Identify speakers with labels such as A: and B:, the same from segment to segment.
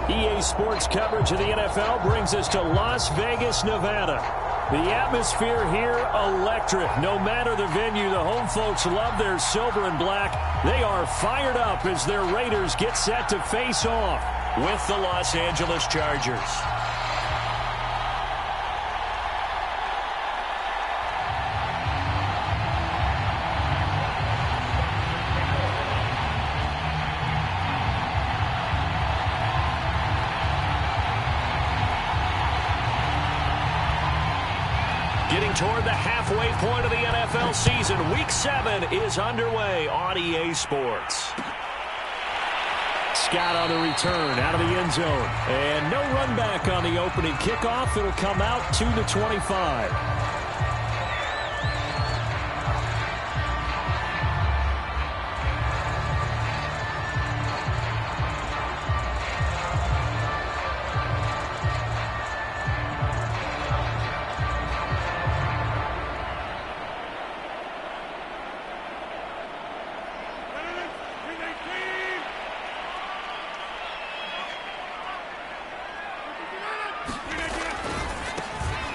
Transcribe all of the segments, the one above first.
A: EA Sports coverage of the NFL brings us to Las Vegas, Nevada. The atmosphere here, electric. No matter the venue, the home folks love their silver and black. They are fired up as their Raiders get set to face off with the Los Angeles Chargers. Getting toward the halfway point of the NFL season, Week 7 is underway on EA Sports. Scott on the return out of the end zone. And no run back on the opening kickoff. It'll come out to the 25.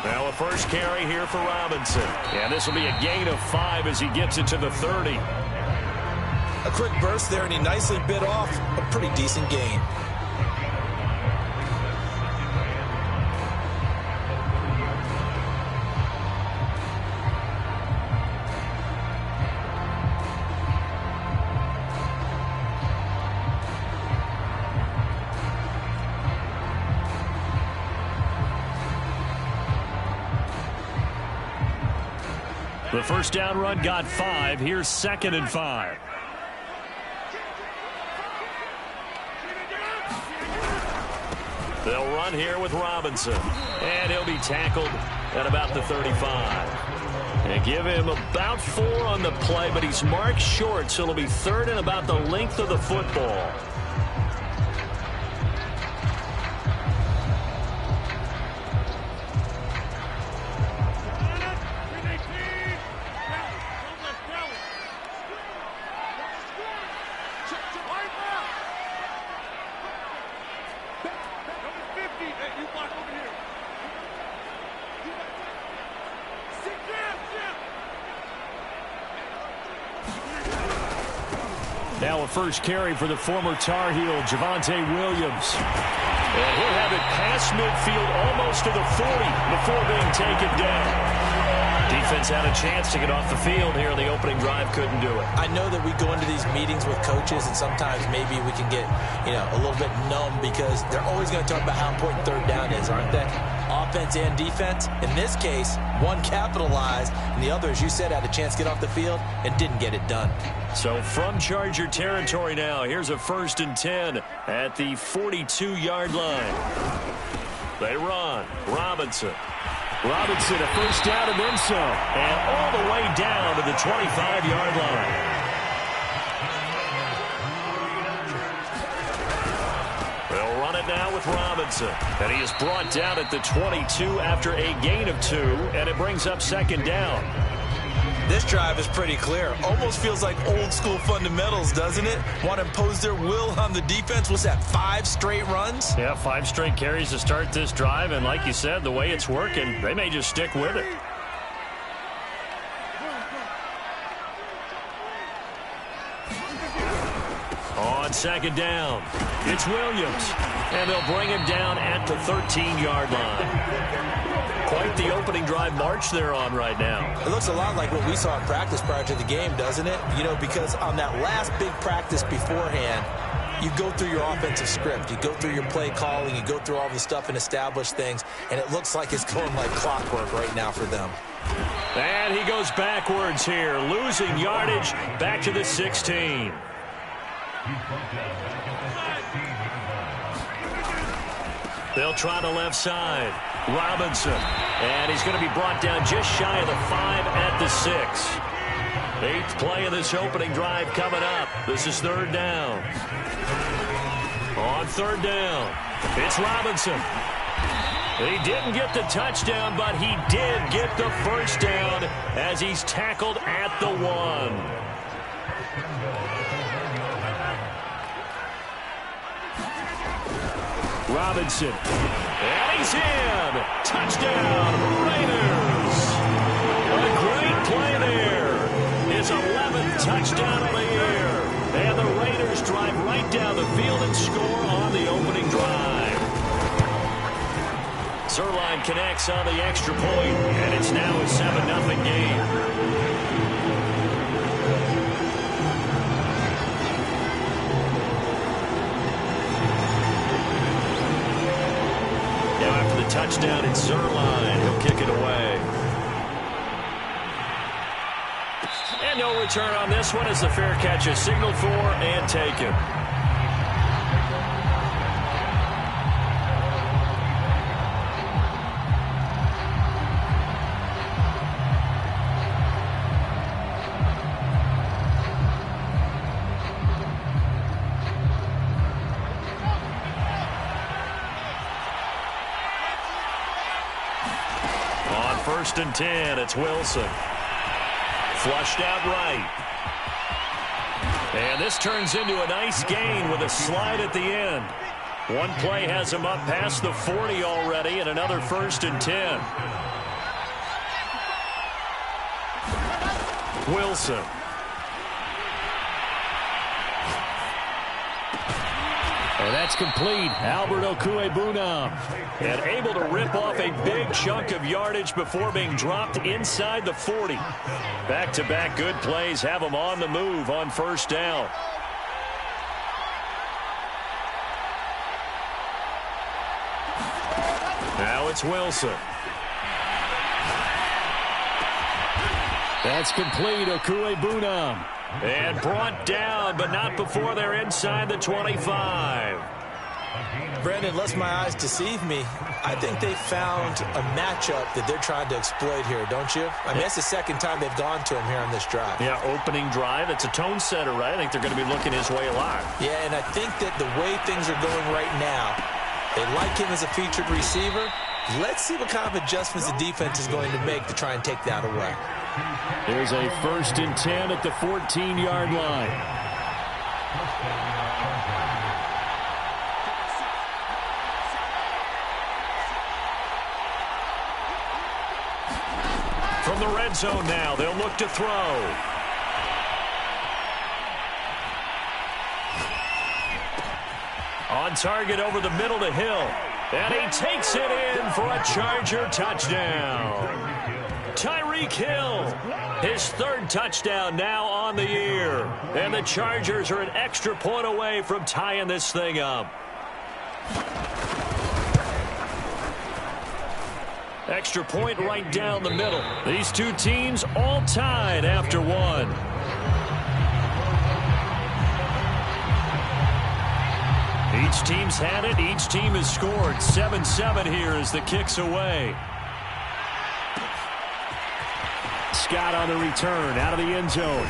A: Now a first carry here for Robinson. And this will be a gain of 5 as he gets it to the 30.
B: A quick burst there, and he nicely bit off a pretty decent gain.
A: The first down run got 5. Here's 2nd and 5. They'll run here with Robinson. And he'll be tackled at about the 35. And give him about 4 on the play, but he's marked short, so it'll be 3rd and about the length of the football. Now a first carry for the former Tar Heel, Javonte Williams. And he'll have it past midfield almost to the 40 before being taken down. Defense had a chance to get off the field here. The opening drive couldn't do it.
B: I know that we go into these meetings with coaches, and sometimes maybe we can get, a little bit numb because they're always going to talk about how important 3rd down is, aren't they? Offense and defense. In this case, one capitalized, and the other, as you said, had a chance to get off the field and didn't get it done.
A: So from Charger territory now, here's a 1st and 10 at the 42-yard line. They run. Robinson. Robinson, a first down and then some. And all the way down to the 25-yard line. They'll run it now with Robinson. And he is brought down at the 22 after a gain of 2, and it brings up 2nd down.
B: This drive is pretty clear. Almost feels like old school fundamentals, doesn't it? Want to impose their will on the defense. Was that 5 straight runs?
A: Yeah, 5 straight carries to start this drive. And like you said, the way it's working, they may just stick with it. On 2nd down, it's Williams. And they'll bring him down at the 13-yard line. Quite the opening drive march they're on right now.
B: It looks a lot like what we saw in practice prior to the game, doesn't it? Because on that last big practice beforehand, you go through your offensive script. You go through your play calling. You go through all the stuff and establish things. And it looks like it's going like clockwork right now for them.
A: And he goes backwards here, losing yardage back to the 16. They'll try the left side. Robinson. And he's going to be brought down just shy of the 5 at the 6. 8th play of this opening drive coming up. This is 3rd down. On 3rd down, it's Robinson. He didn't get the touchdown, but he did get the first down as he's tackled at the 1. Robinson. And he's in. Touchdown, Raiders. A great play there. His 11th touchdown of the year. And the Raiders drive right down the field and score on the opening drive. Zuerlein connects on the extra point, and it's now a 7-0 game. Touchdown in Zuerlein. He'll kick it away. And no return on this one as the fair catch is signaled for and taken. First and 10, it's Wilson. Flushed out right. And this turns into a nice gain with a slide at the end. One play has him up past the 40 already, and another first and 10. Wilson. And that's complete. Albert Okwuegbunam. And able to rip off a big chunk of yardage before being dropped inside the 40. Back-to-back good plays have him on the move on first down. Now it's Wilson. That's complete. Okwuegbunam. And brought down, but not before they're inside the 25.
B: Brandon, unless my eyes deceive me, I think they found a matchup that they're trying to exploit here, don't you? I mean, that's the second time they've gone to him here on this drive.
A: Yeah, opening drive. It's a tone setter, right? I think they're going to be looking his way a lot.
B: Yeah, and I think that the way things are going right now, they like him as a featured receiver. Let's see what kind of adjustments the defense is going to make to try and take that away.
A: There's a first and 10 at the 14-yard line. From the red zone now, they'll look to throw. On target over the middle to Hill. And he takes it in for a Charger touchdown. Tyreek Hill, his third touchdown now on the year. And the Chargers are an extra point away from tying this thing up. Extra point right down the middle. These two teams all tied after one. Each team's had it. Each team has scored. 7-7 here as the kick's away. Scott on the return out of the end zone.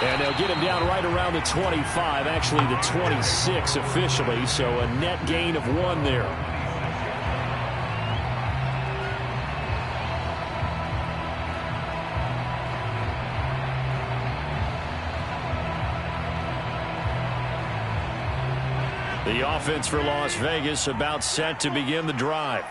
A: And they'll get him down right around the 25, actually the 26 officially, so a net gain of 1 there. The offense for Las Vegas about set to begin the drive.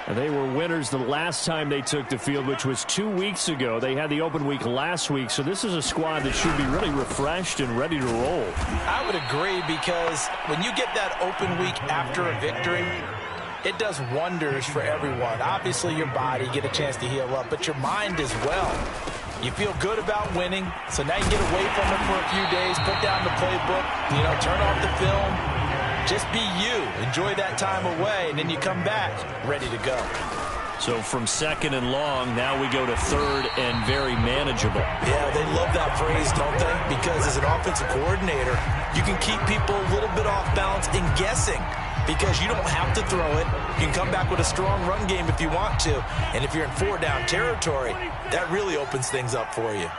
A: And they were winners the last time they took the field, which was 2 weeks ago. They had the open week last week, so this is a squad that should be really refreshed and ready to roll.
B: I would agree, because when you get that open week after a victory, it does wonders for everyone. Obviously, your body, get a chance to heal up, but your mind as well. You feel good about winning, so now you get away from it for a few days, put down the playbook, turn off the film. Just be you. Enjoy that time away, and then you come back ready to go.
A: So from second and long, now we go to third and very manageable.
B: Yeah, they love that phrase, don't they? Because as an offensive coordinator, you can keep people a little bit off balance and guessing, because you don't have to throw it. You can come back with a strong run game if you want to. And if you're in 4-down territory, that really opens things up for you.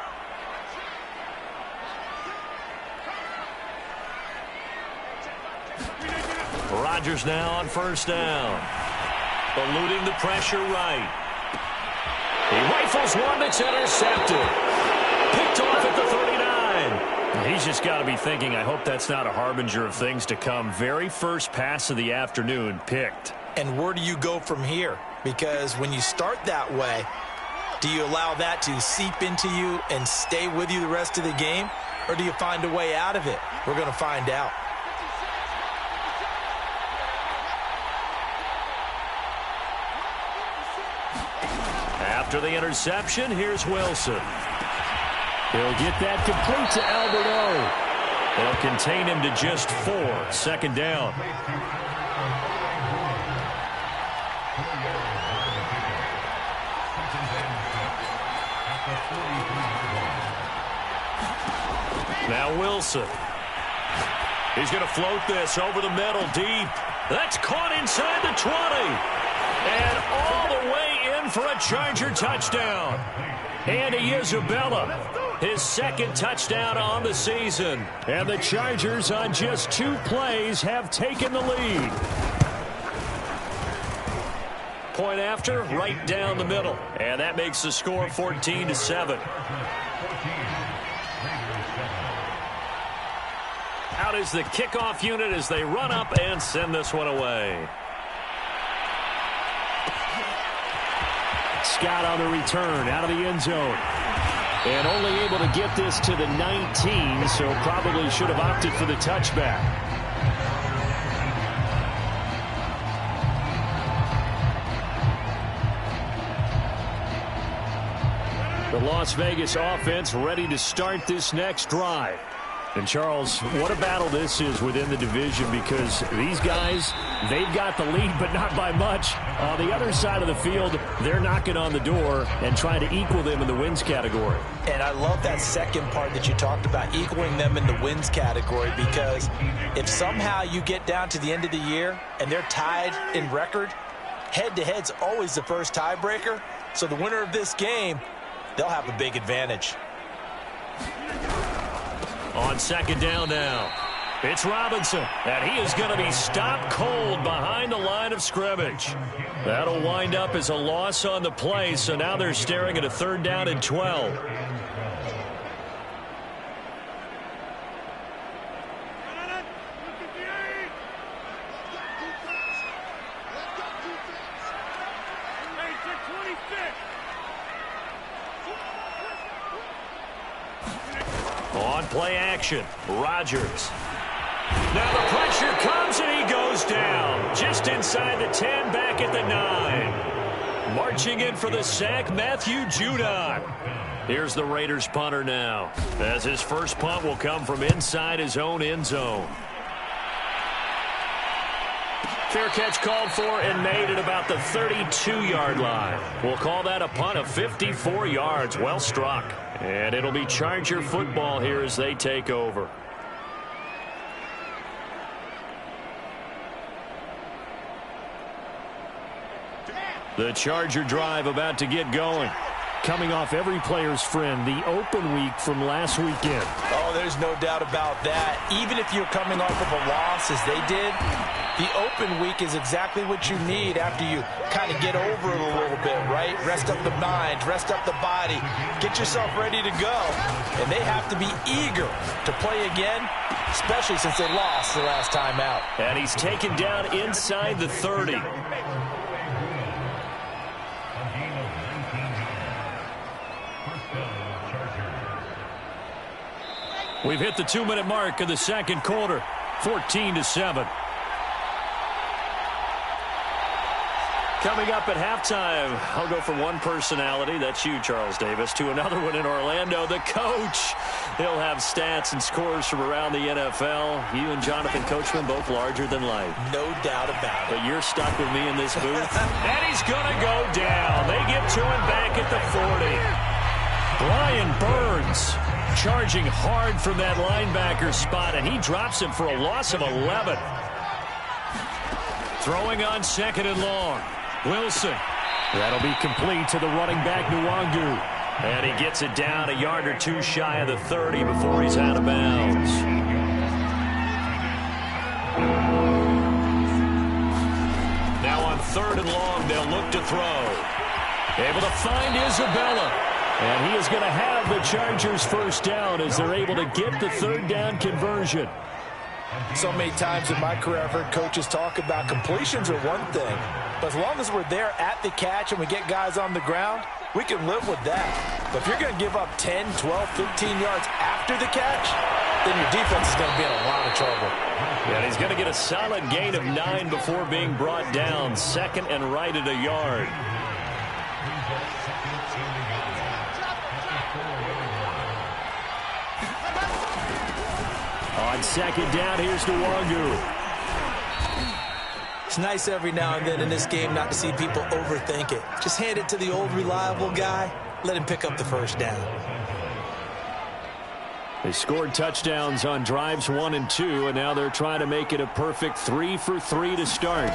A: Rodgers now on first down. Eluding the pressure right. He rifles one that's intercepted. Picked off at the 39. He He's just got to be thinking, I hope that's not a harbinger of things to come. Very first pass of the afternoon picked.
B: And where do you go from here? Because when you start that way, do you allow that to seep into you and stay with you the rest of the game? Or do you find a way out of it? We're going to find out.
A: After the interception, here's Wilson. He'll get that complete to Alberto. They'll contain him to just 4. Second down. Now Wilson. He's going to float this over the middle deep. That's caught inside the 20. And all the way in for a Charger touchdown. Andy Isabella, his second touchdown on the season. And the Chargers on just 2 plays have taken the lead. Point after, right down the middle. And that makes the score 14-7. Out is the kickoff unit as they run up and send this one away. Scott on the return out of the end zone. And only able to get this to the 19, so probably should have opted for the touchback. The Las Vegas offense ready to start this next drive. And, Charles, what a battle this is within the division, because these guys, they've got the lead, but not by much. On the other side of the field, they're knocking on the door and trying to equal them in the wins category.
B: And I love that second part that you talked about, equaling them in the wins category, because if somehow you get down to the end of the year and they're tied in record, head-to-head's always the first tiebreaker. So the winner of this game, they'll have a big advantage.
A: On second down now, it's Robinson, and he is going to be stopped cold behind the line of scrimmage. That'll wind up as a loss on the play, so now they're staring at a 3rd down and 12. On play action, Rodgers. Now the pressure comes and he goes down. Just inside the 10, back at the 9. Marching in for the sack, Matthew Judon. Here's the Raiders punter now, as his first punt will come from inside his own end zone. Fair catch called for and made at about the 32-yard line. We'll call that a punt of 54 yards. Well struck. And it'll be Charger football here as they take over. The Charger drive about to get going. Coming off every player's friend, the open week from last weekend.
B: Oh, there's no doubt about that. Even if you're coming off of a loss as they did, the open week is exactly what you need after you kind of get over it a little bit, right? Rest up the mind, rest up the body, get yourself ready to go. And they have to be eager to play again, especially since they lost the last time out.
A: And he's taken down inside the 30. We've hit the 2-minute mark of the second quarter, 14-7. Coming up at halftime, I'll go from one personality, that's you, Charles Davis, to another one in Orlando, the coach. He'll have stats and scores from around the NFL. You and Jonathan Coachman, both larger than life.
B: No doubt about it.
A: But you're stuck with me in this booth. And he's going to go down. They get to him back at the 40. Brian Burns charging hard from that linebacker spot, and he drops him for a loss of 11. Throwing on second and long. Wilson. That'll be complete to the running back, Nwangu. And he gets it down a yard or two shy of the 30 before he's out of bounds. Now on third and long, they'll look to throw. Able to find Isabella. And he is going to have the Chargers first down as they're able to get the third down conversion.
B: So many times in my career, I've heard coaches talk about completions are one thing. But as long as we're there at the catch and we get guys on the ground, we can live with that. But if you're going to give up 10, 12, 15 yards after the catch, then your defense is going to be in a lot of trouble.
A: And he's going to get a solid gain of 9 before being brought down. Second and right at a yard. On second down, here's Nwangu.
B: It's nice every now and then in this game not to see people overthink it. Just hand it to the old reliable guy. Let him pick up the first down.
A: They scored touchdowns on drives 1 and 2, and now they're trying to make it a perfect 3 for 3 to start.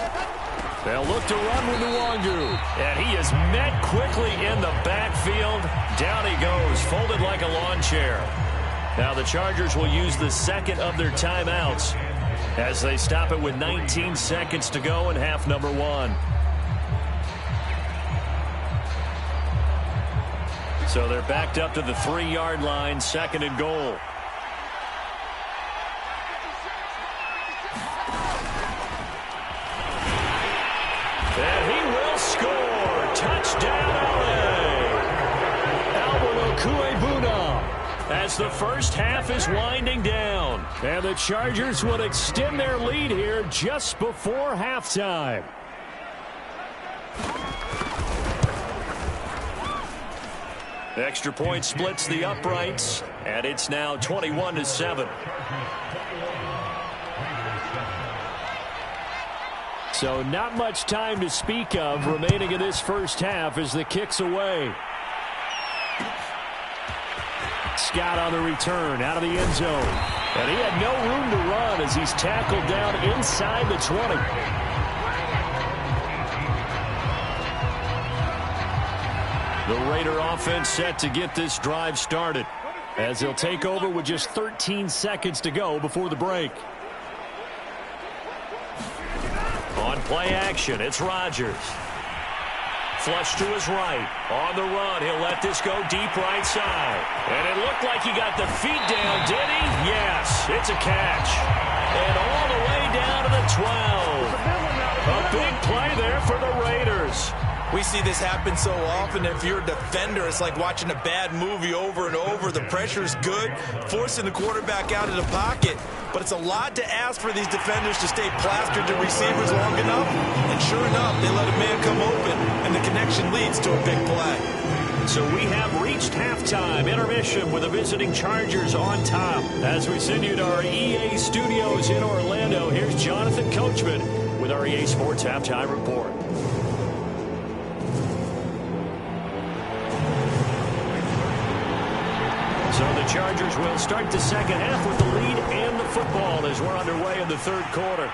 A: They'll look to run with Nwangu. And he is met quickly in the backfield. Down he goes, folded like a lawn chair. Now the Chargers will use the second of their timeouts as they stop it with 19 seconds to go in half number 1. So they're backed up to the 3-yard line, second and goal. And he will score. Touchdown, LA. Albert Okwuegbunam. As the first half is winding down. And the Chargers will extend their lead here just before halftime. Extra point splits the uprights, and it's now 21-7. So not much time to speak of remaining in this first half as the kick's away. Scott on the return out of the end zone. And he had no room to run as he's tackled down inside the 20. The Raider offense set to get this drive started as they'll take over with just 13 seconds to go before the break. On play action, it's Rodgers. Flush to his right. On the run, he'll let this go deep right side. And it looked like he got the feet down, did he? Yes, it's a catch. And all the way down to the 12. A big play there for the Raiders.
B: We see this happen so often. If you're a defender, it's like watching a bad movie over and over. The pressure's good, forcing the quarterback out of the pocket. But it's a lot to ask for these defenders to stay plastered to receivers long enough. And sure enough, they let a man come open, and the connection leads to a big play.
A: So we have reached halftime intermission with the visiting Chargers on top. As we send you to our EA studios in Orlando, here's Jonathan Coachman with our EA Sports Halftime Report. So the Chargers will start the second half with the lead and the football as we're underway in the third quarter.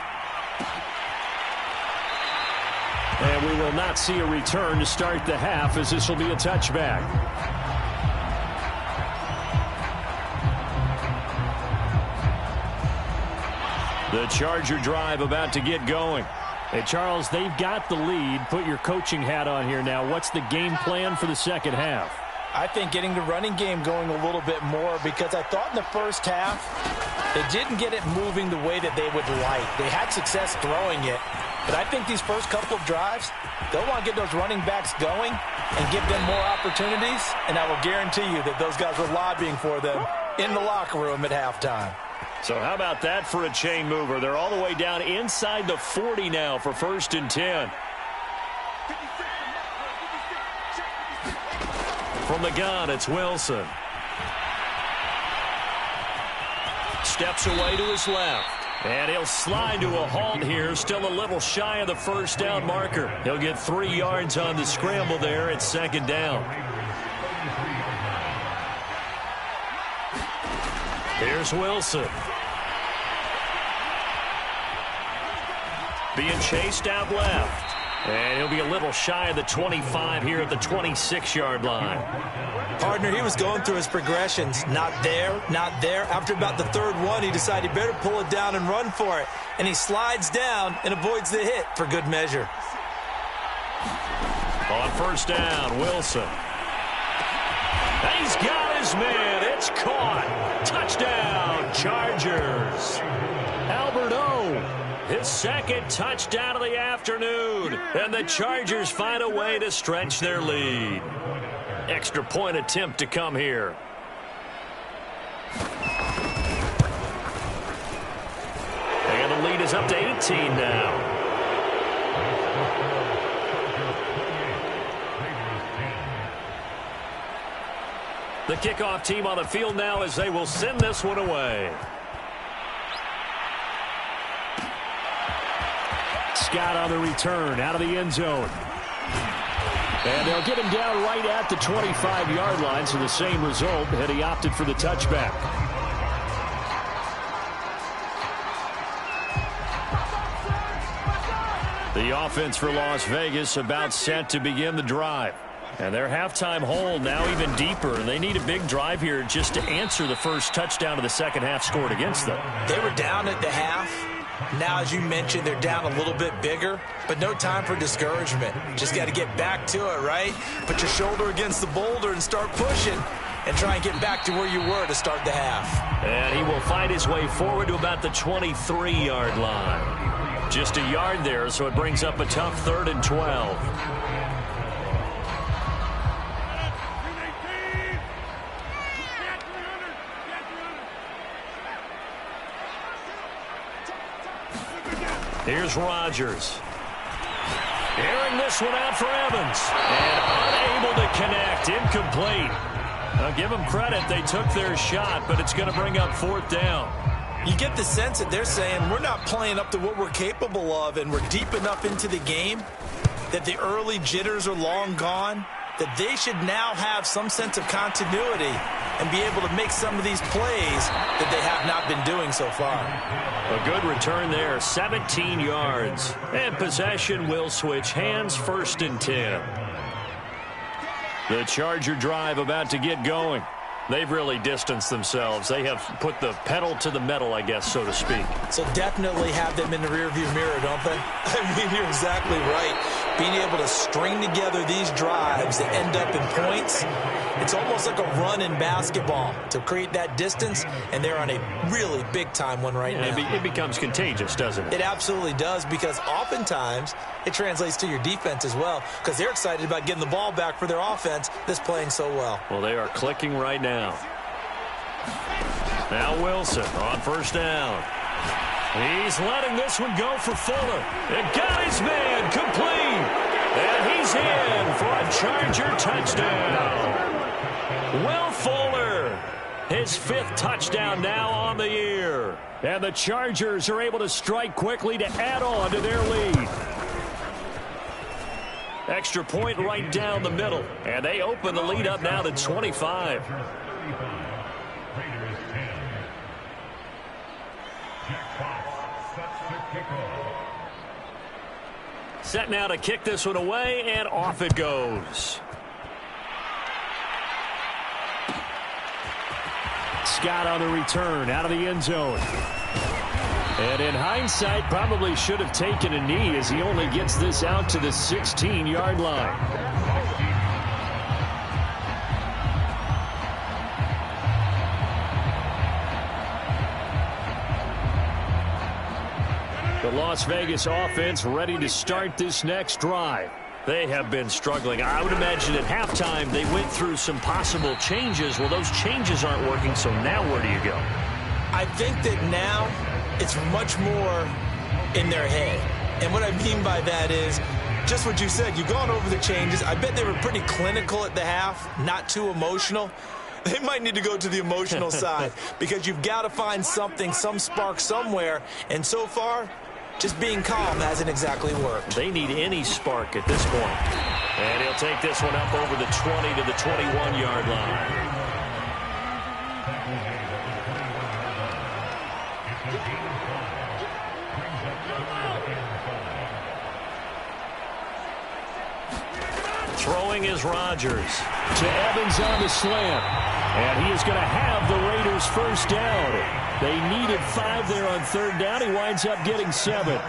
A: And we will not see a return to start the half as this will be a touchback. The Charger drive about to get going. Hey, Charles, they've got the lead. Put your coaching hat on here now. What's the game plan for the second half?
B: I think getting the running game going a little bit more, because I thought in the first half they didn't get it moving the way that they would like. They had success throwing it, but I think these first couple of drives, they'll want to get those running backs going and give them more opportunities, and I will guarantee you that those guys were lobbying for them in the locker room at halftime.
A: So how about that for a chain mover? They're all the way down inside the 40 now for 1st and 10. From the gun, it's Wilson. Steps away to his left. And he'll slide to a halt here. Still a little shy of the first down marker. He'll get 3 yards on the scramble there at second down. Here's Wilson. Being chased out left. And he'll be a little shy of the 25 here at the 26-yard line.
B: Partner, he was going through his progressions. Not there, not there. After about the third one, he decided he better pull it down and run for it. And he slides down and avoids the hit for good measure.
A: On first down, Wilson. And he's got his man. It's caught. Touchdown, Chargers. Albert O, his second touchdown of the afternoon. And the Chargers find a way to stretch their lead. Extra point attempt to come here. And the lead is up to 18 now. The kickoff team on the field now as they will send this one away. Scott on the return out of the end zone. And they'll get him down right at the 25-yard line, so the same result had he opted for the touchback. The offense for Las Vegas about set to begin the drive. And their halftime hole now even deeper, and they need a big drive here just to answer the first touchdown of the second half scored against them.
B: They were down at the half. Now, as you mentioned, they're down a little bit bigger, but no time for discouragement. Just got to get back to it, right? Put your shoulder against the boulder and start pushing and try and get back to where you were to start the half.
A: And he will find his way forward to about the 23-yard line. Just a yard there, so it brings up a tough 3rd and 12. Here's Rodgers. Airing this one out for Evans. And unable to connect. Incomplete. I'll give them credit. They took their shot, but it's going to bring up 4th down.
B: You get the sense that they're saying we're not playing up to what we're capable of, and we're deep enough into the game that the early jitters are long gone, that they should now have some sense of continuity and be able to make some of these plays that they have not been doing so far.
A: A good return there, 17 yards. And possession will switch hands, 1st and 10. The Charger drive about to get going. They've really distanced themselves. They have put the pedal to the metal, I guess, so to speak.
B: So definitely have them in the rearview mirror, don't they? I mean, you're exactly right. Being able to string together these drives that end up in points, it's almost like a run in basketball to create that distance, and they're on a really big-time one right now.
A: It becomes contagious, doesn't it?
B: It absolutely does, because oftentimes it translates to your defense as well, because they're excited about getting the ball back for their offense that's playing so well.
A: Well, they are clicking right now. Now Wilson on 1st down. He's letting this one go for Fuller. It got his man complete. And he's in for a Charger touchdown. Will Fuller, his 5th touchdown now on the year. And the Chargers are able to strike quickly to add on to their lead. Extra point right down the middle. And they open the lead up now to 25. Set now to kick this one away, and off it goes. Scott on the return out of the end zone. And in hindsight, probably should have taken a knee as he only gets this out to the 16-yard line. The Las Vegas offense ready to start this next drive. They have been struggling. I would imagine at halftime they went through some possible changes. Well, those changes aren't working, so now where do you go?
B: I think that now it's much more in their head. And what I mean by that is just what you said. You've gone over the changes. I bet they were pretty clinical at the half, not too emotional. They might need to go to the emotional side because you've got to find something, some spark somewhere. And so far, just being calm hasn't exactly worked.
A: They need any spark at this point. And he'll take this one up over the 20 to the 21-yard line. Throwing is Rodgers. To Evans on the slant. And he is going to have the Raiders first down. They needed 5 there on 3rd down. He winds up getting 7.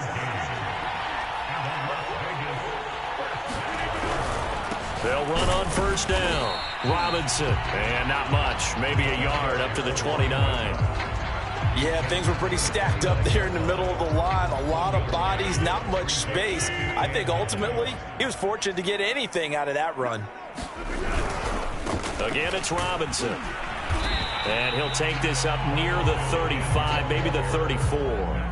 A: They'll run on first down. Robinson, and not much, maybe a yard up to the 29.
B: Yeah, things were pretty stacked up there in the middle of the line. A lot of bodies, not much space. I think ultimately he was fortunate to get anything out of that run.
A: Again, it's Robinson. And he'll take this up near the 35, maybe the 34.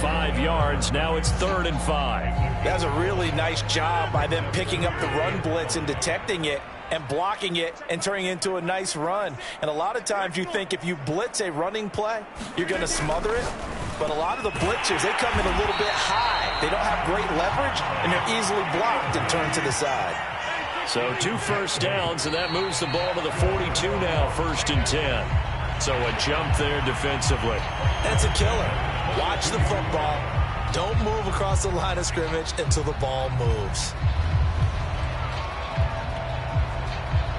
A: 5 yards, now it's 3rd and 5.
B: That was a really nice job by them picking up the run blitz and detecting it and blocking it and turning it into a nice run. And a lot of times you think if you blitz a running play, you're going to smother it. But a lot of the blitzers, they come in a little bit high. They don't have great leverage, and they're easily blocked and turned to the side.
A: So 2 first downs, and that moves the ball to the 42 now, 1st and 10. So a jump there defensively.
B: That's a killer. Watch the football. Don't move across the line of scrimmage until the ball moves.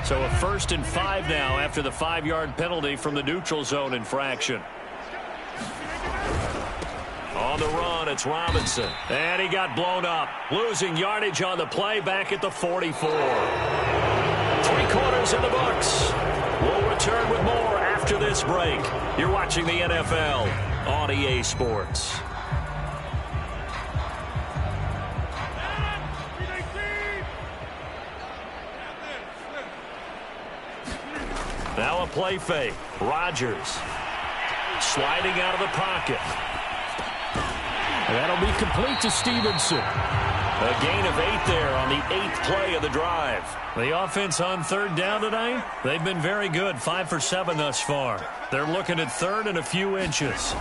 A: So a 1st and 5 now after the 5-yard penalty from the neutral zone infraction. On the run, it's Robinson. And he got blown up. Losing yardage on the play back at the 44. 3 quarters in the books. We'll return with more after this break. You're watching the NFL on EA Sports. Now a play fake. Rodgers sliding out of the pocket. That'll be complete to Stevenson. A gain of 8 there on the 8th play of the drive. The offense on 3rd down tonight, they've been very good. 5 for 7 thus far. They're looking at 3rd and a few inches.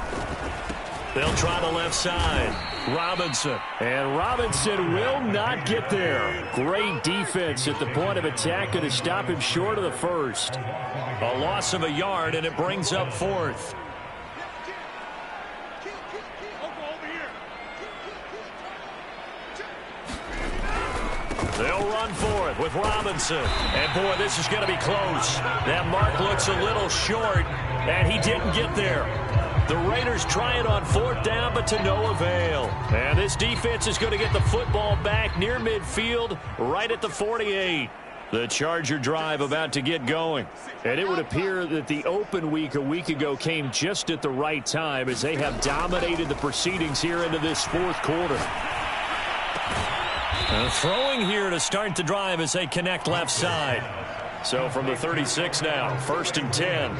A: They'll try the left side. Robinson. And Robinson will not get there. Great defense at the point of attack to stop him short of the 1st. A loss of a yard, and it brings up 4th. They'll run for it with Robinson. And, boy, this is going to be close. That mark looks a little short, and he didn't get there. The Raiders try it on 4th down, but to no avail. And this defense is going to get the football back near midfield, right at the 48. The Charger drive about to get going. And it would appear that the open week a week ago came just at the right time as they have dominated the proceedings here into this 4th quarter. Throwing here to start the drive as they connect left side. So from the 36 now, 1st and 10.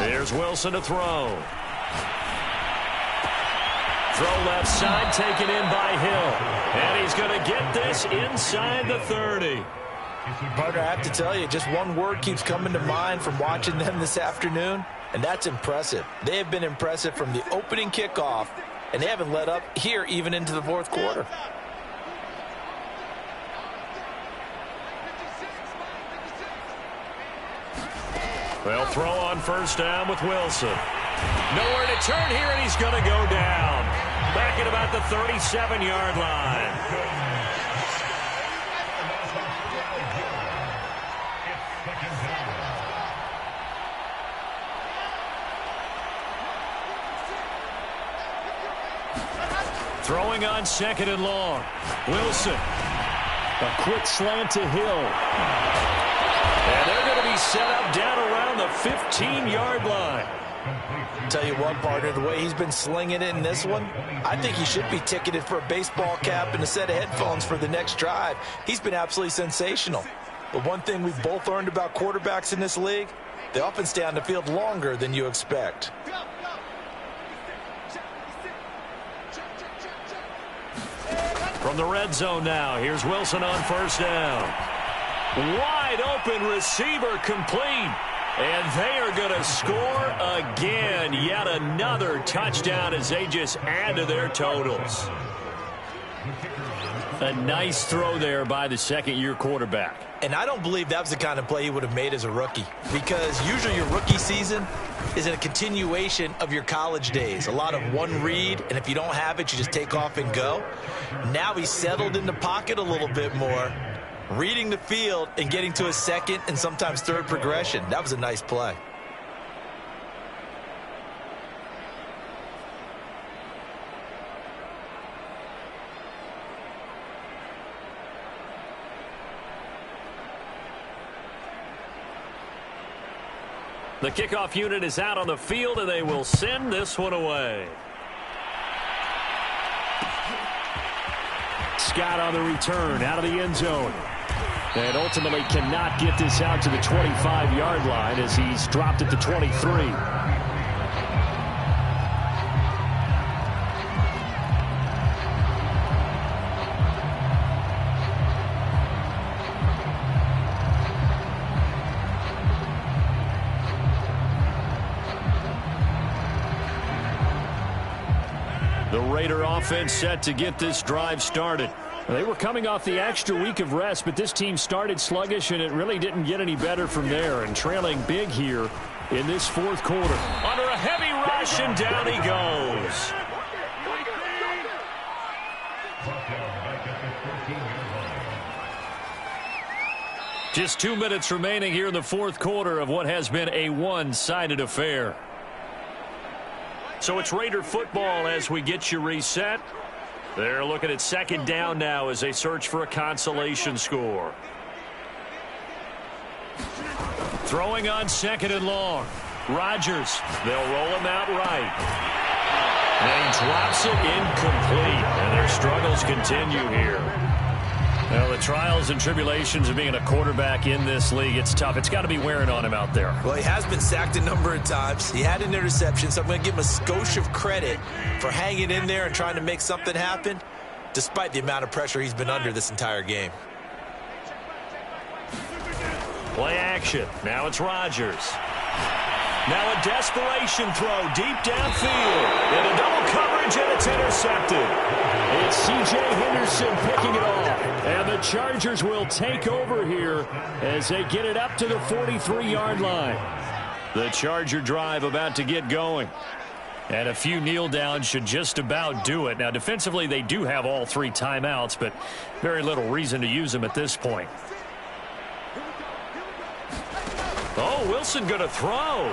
A: Here's Wilson to throw. Throw left side, taken in by Hill. And he's going to get this inside the 30.
B: Partner, I have to tell you, just one word keeps coming to mind from watching them this afternoon, and that's impressive. They have been impressive from the opening kickoff, and they haven't let up here even into the 4th quarter.
A: They'll throw on 1st down with Wilson. Nowhere to turn here, and he's going to go down. Back at about the 37-yard line. Throwing on 2nd and long. Wilson. A quick slant to Hill. And they're going to be set up down around the 15-yard line.
B: Tell you what, partner, the way he's been slinging it in this one, I think he should be ticketed for a baseball cap and a set of headphones for the next drive. He's been absolutely sensational. But one thing we've both learned about quarterbacks in this league, they often stay on the field longer than you expect.
A: From the red zone now, here's Wilson on 1st down. Wide open receiver complete. And they are going to score again. Yet another touchdown as they just add to their totals. A nice throw there by the 2nd-year quarterback.
B: And I don't believe that was the kind of play he would have made as a rookie, because usually your rookie season is a continuation of your college days. A lot of one read, and if you don't have it, you just take off and go. Now he's settled in the pocket a little bit more, reading the field and getting to a second and sometimes third progression. That was a nice play.
A: The kickoff unit is out on the field, and they will send this one away. Scott on the return out of the end zone. And ultimately cannot get this out to the 25-yard line as he's dropped at the 23. The Raider offense set to get this drive started. They were coming off the extra week of rest, but this team started sluggish, and it really didn't get any better from there. And trailing big here in this fourth quarter. Under a heavy rush, and down he goes. Just 2 minutes remaining here in the fourth quarter of what has been a one-sided affair. So it's Raider football as we get you reset. They're looking at second down now as they search for a consolation score. Throwing on second and long. Rodgers, they'll roll him out right. And he drops it incomplete. And their struggles continue here. Well, the trials and tribulations of being a quarterback in this league, it's tough. It's got to be wearing on him out there.
B: Well, he has been sacked a number of times. He had an interception, so I'm going to give him a skosh of credit for hanging in there and trying to make something happen, despite the amount of pressure he's been under this entire game.
A: Play action. Now it's Rodgers. Now a desperation throw deep downfield. In a double coverage, and it's intercepted. It's C.J. Henderson picking it off. And the Chargers will take over here as they get it up to the 43-yard line. The Charger drive about to get going. And a few kneel downs should just about do it. Now, defensively, they do have all three timeouts, but very little reason to use them at this point. Oh, Wilson going to throw.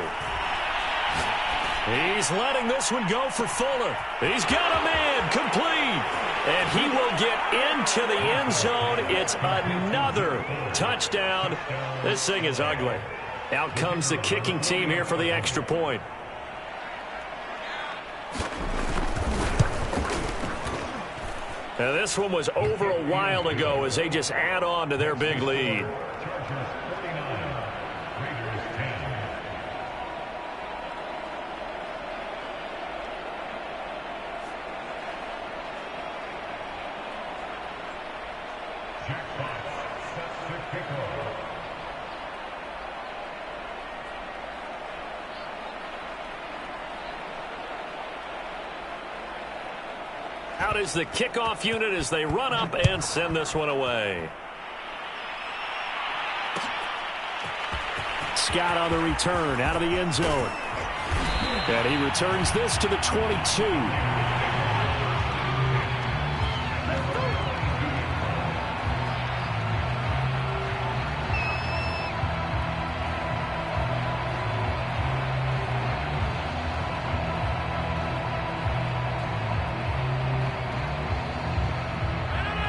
A: He's letting this one go for Fuller. He's got a man, complete. And he will get into the end zone. It's another touchdown. This thing is ugly. Out comes the kicking team here for the extra point. Now this one was over a while ago as they just add on to their big lead. Out is the kickoff unit as they run up and send this one away. Scott on the return out of the end zone. And he returns this to the 22.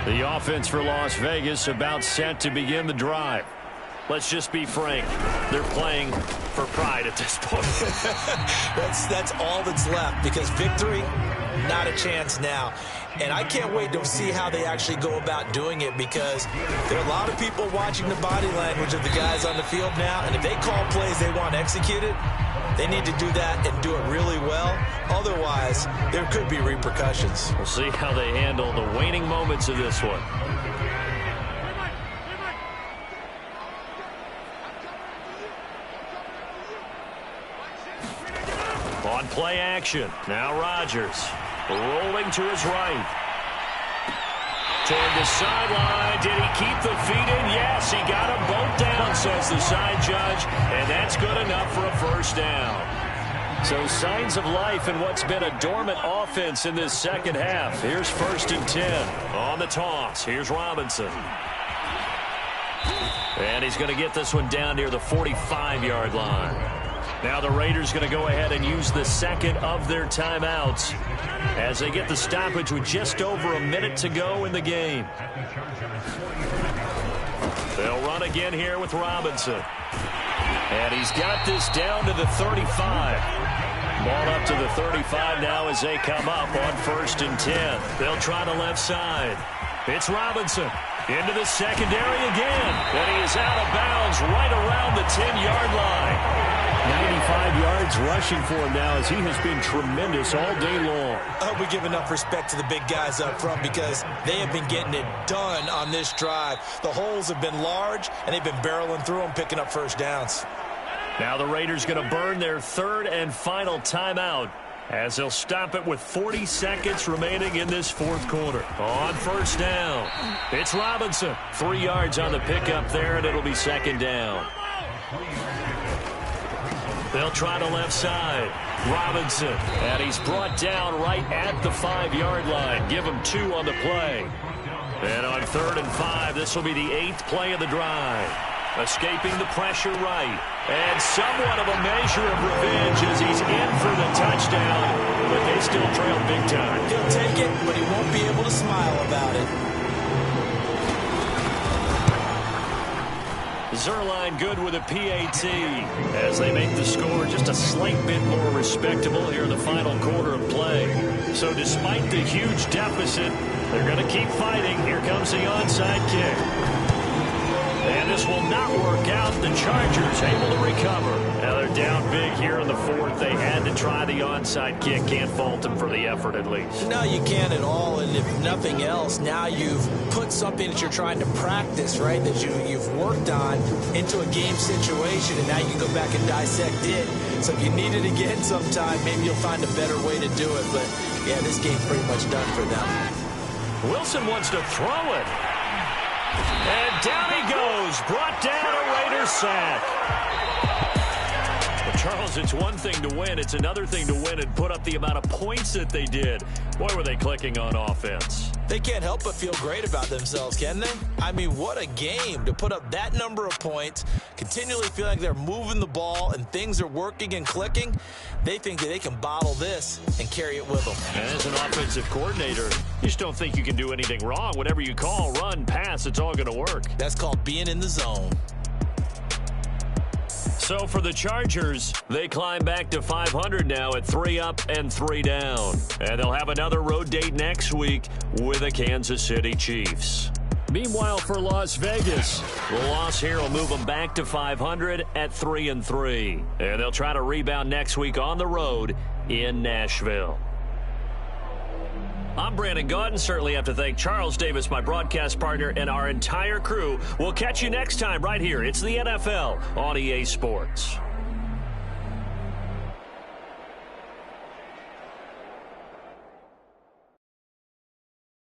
A: The offense for Las Vegas about set to begin the drive. Let's just be frank. They're playing for pride at this point.
B: That's all that's left, because victory, not a chance now. And I can't wait to see how they actually go about doing it, because there are a lot of people watching the body language of the guys on the field now, and if they call plays they want executed, they need to do that and do it really well. Otherwise, there could be repercussions.
A: We'll see how they handle the waning moments of this one. On play action, now Rodgers rolling to his right. Toward the sideline, did he keep the feet in? Yes, he got them both down, says the side judge, and that's good enough for a first down. So signs of life in what's been a dormant offense in this second half. Here's 1st and 10 on the toss. Here's Robinson. And he's going to get this one down near the 45-yard line. Now the Raiders going to go ahead and use the second of their timeouts as they get the stoppage with just over a minute to go in the game. They'll run again here with Robinson. And he's got this down to the 35. Ball up to the 35 now as they come up on 1st and 10. They'll try the left side. It's Robinson into the secondary again. And he is out of bounds right around the 10-yard line. 95 yards rushing for him now as he has been tremendous all day long.
B: I hope we give enough respect to the big guys up front because they have been getting it done on this drive. The holes have been large, and they've been barreling through them, picking up first downs.
A: Now the Raiders going to burn their third and final timeout as they'll stop it with 40 seconds remaining in this fourth quarter. On 1st down, it's Robinson. 3 yards on the pickup there, and it'll be 2nd down. They'll try the left side. Robinson, and he's brought down right at the 5-yard line. Give him 2 on the play. And on 3rd and 5, this will be the 8th play of the drive. Escaping the pressure right. And somewhat of a measure of revenge as he's in for the touchdown. But they still trail big time.
B: He'll take it, but he won't be able to smile about it.
A: Zuerlein good with a PAT as they make the score just a slight bit more respectable here in the final quarter of play. So despite the huge deficit, they're going to keep fighting. Here comes the onside kick. And this will not work out. The Chargers able to recover. Now they're down big here in the 4th. They had to try the onside kick. Can't fault them for the effort at least.
B: No, you can't at all. And if nothing else, now you've put something that you're trying to practice, right, that you've worked on into a game situation. And now you can go back and dissect it. So if you need it again sometime, maybe you'll find a better way to do it. But, yeah, this game's pretty much done for them.
A: Wilson wants to throw it. And down he goes. Brought down a Raiders sack. But Charles, it's one thing to win. It's another thing to win and put up the amount of points that they did. Boy, were they clicking on offense.
B: They can't help but feel great about themselves, can they? I mean, what a game to put up that number of points, continually feeling like they're moving the ball and things are working and clicking. They think that they can bottle this and carry it with them.
A: And as an offensive coordinator, you just don't think you can do anything wrong. Whatever you call, run, pass, it's all going to work.
B: That's called being in the zone.
A: So for the Chargers, they climb back to 500 now at 3 up and 3 down. And they'll have another road date next week with the Kansas City Chiefs. Meanwhile, for Las Vegas, the loss here will move them back to 500 at 3 and 3. And they'll try to rebound next week on the road in Nashville. I'm Brandon Gaudin. Certainly have to thank Charles Davis, my broadcast partner, and our entire crew. We'll catch you next time right here. It's the NFL on EA Sports.